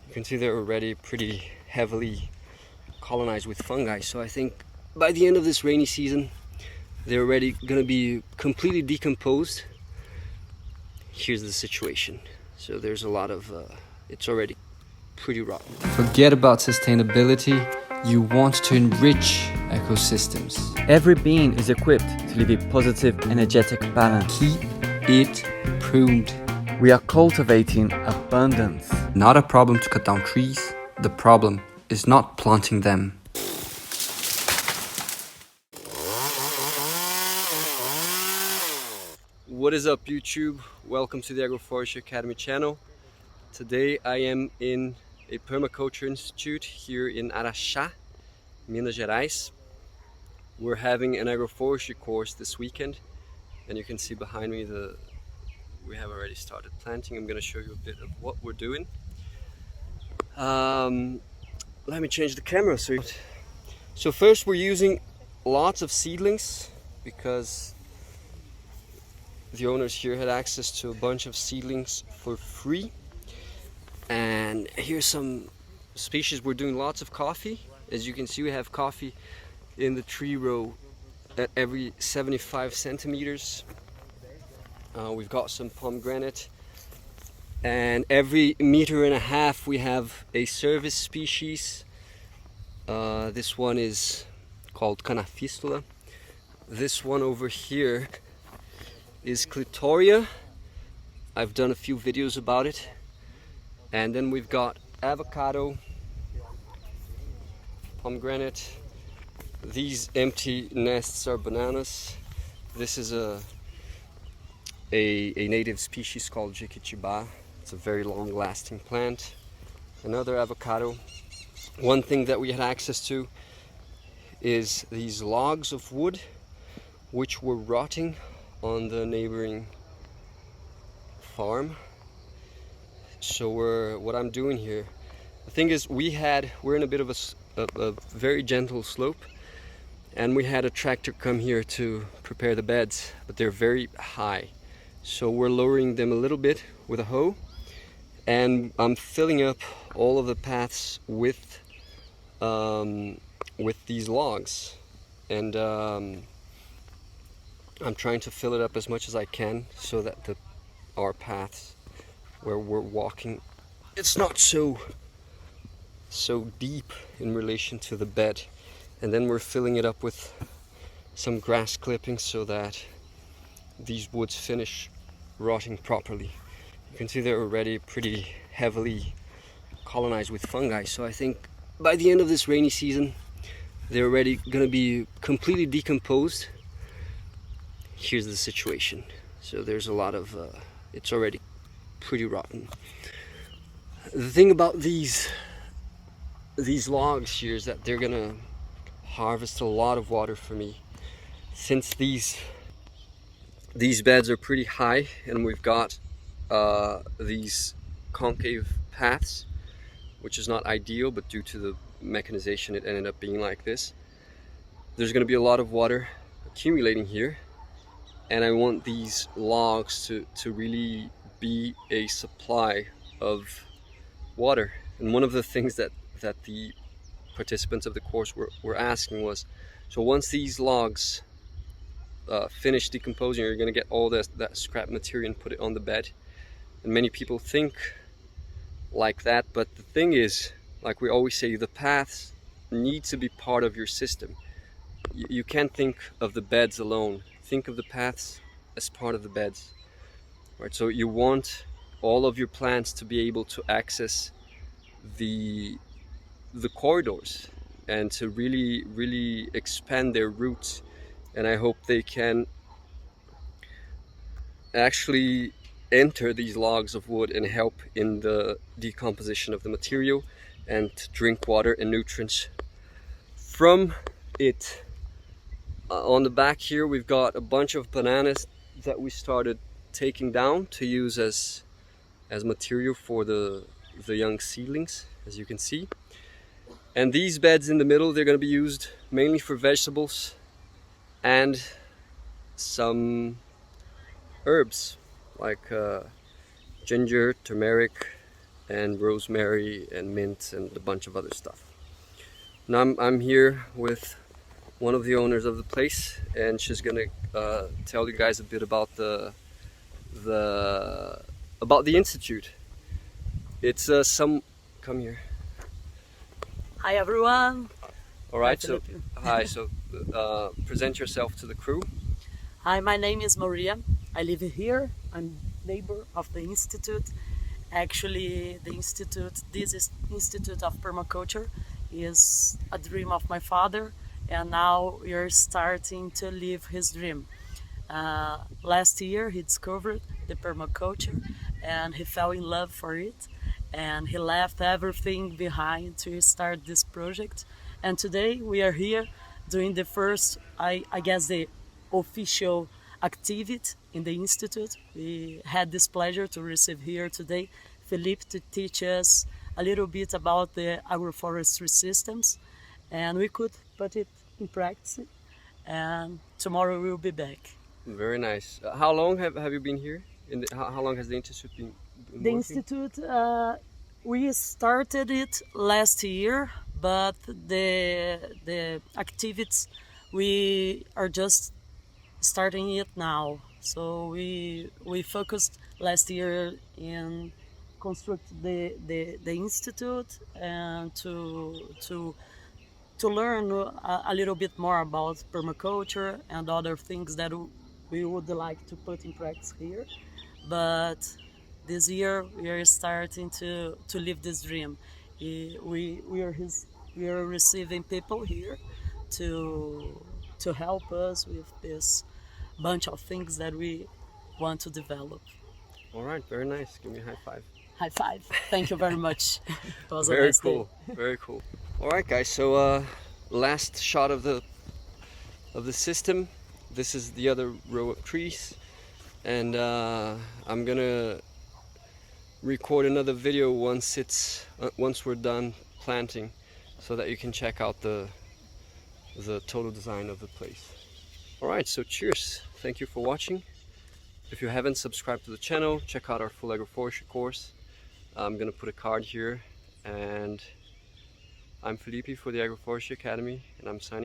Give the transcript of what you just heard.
You can see they're already pretty heavily colonized with fungi, so I think by the end of this rainy season they're already gonna be completely decomposed. Here's the situation. So there's a lot of it's already pretty rotten. Forget about sustainability. You want to enrich ecosystems. Every being is equipped to live a positive, energetic balance. Keep it pruned. We are cultivating abundance. Not a problem to cut down trees. The problem is not planting them. What is up, YouTube? Welcome to the Agroforestry Academy channel. Today I am in a permaculture institute here in Araxá, Minas Gerais. We're having an agroforestry course this weekend, and you can see behind me we have already started planting. I'm going to show you a bit of what we're doing. Let me change the camera. So first we're using lots of seedlings because the owners here had access to a bunch of seedlings for free. And here's some species. We're doing lots of coffee. As you can see, we have coffee in the tree row at every 75 centimeters. We've got some pomegranate, and every 1.5 meters we have a service species. This one is called Canafistula. This one over here is Clitoria. I've done a few videos about it. And then we've got avocado, pomegranate. These empty nests are bananas. This is a native species called Jequitibá. It's a very long-lasting plant. Another avocado. One thing that we had access to is these logs of wood which were rotting on the neighboring farm. So what I'm doing here, the thing is we're in a bit of a very gentle slope, and we had a tractor come here to prepare the beds, but they're very high. So we're lowering them a little bit with a hoe, and I'm filling up all of the paths with these logs, and I'm trying to fill it up as much as I can so that our paths where we're walking, it's not so deep in relation to the bed. And then we're filling it up with some grass clippings so that these woods finish rotting properly. You can see they're already pretty heavily colonized with fungi, so I think by the end of this rainy season they're already going to be completely decomposed. Here's the situation. So there's a lot of it's already pretty rotten. The thing about these logs here is that they're gonna harvest a lot of water for me, since these beds are pretty high and we've got these concave paths, which is not ideal, but due to the mechanization it ended up being like this. There's going to be a lot of water accumulating here, and I want these logs to really be a supply of water. And one of the things that the participants of the course were asking was, so once these logs finish decomposing, you're going to get all that scrap material and put it on the bed. And many people think like that, but the thing is, like we always say, the paths need to be part of your system. You can't think of the beds alone. Think of the paths as part of the beds. Right, so you want all of your plants to be able to access the corridors and to really expand their roots. And I hope they can actually enter these logs of wood and help in the decomposition of the material and drink water and nutrients from it. On the back here we've got a bunch of bananas that we started taking down to use as material for the young seedlings, as you can see. And these beds in the middle, they're going to be used mainly for vegetables and some herbs like ginger, turmeric, and rosemary and mint and a bunch of other stuff. Now I'm here with one of the owners of the place, and she's gonna tell you guys a bit about the institute. It's come here. Hi everyone. All right, Hi, so Felipe. hi, so present yourself to the crew. Hi, my name is Maria. I live here. I'm neighbor of the institute. Actually, this institute of permaculture is a dream of my father, and now we are starting to live his dream. Last year, he discovered the permaculture, and he fell in love for it, and he left everything behind to start this project. And today we are here doing the first, I guess, the official activity in the institute. We had this pleasure to receive here today Felipe to teach us a little bit about the agroforestry systems, and we could put it in practice. And tomorrow we'll be back. Very nice. How long have you been here? How long has the institute been The working? institute, we started it last year, but the activities we are just starting it now. So we focused last year in construct the institute and to learn a little bit more about permaculture and other things that we would like to put in practice here. But this year we are starting to live this dream. We are receiving people here to help us with this bunch of things that we want to develop. All right, very nice. Give me a high five. High five. Thank you very much. It was a Very nice cool. day. Very cool. All right, guys. So last shot of the system. This is the other row of trees, and I'm gonna record another video once we're done planting, so that you can check out the total design of the place. All right. So cheers. Thank you for watching. If you haven't subscribed to the channel, check out our full Agroforestry course. I'm gonna put a card here, and I'm Felipe for the Agroforestry Academy, and I'm signing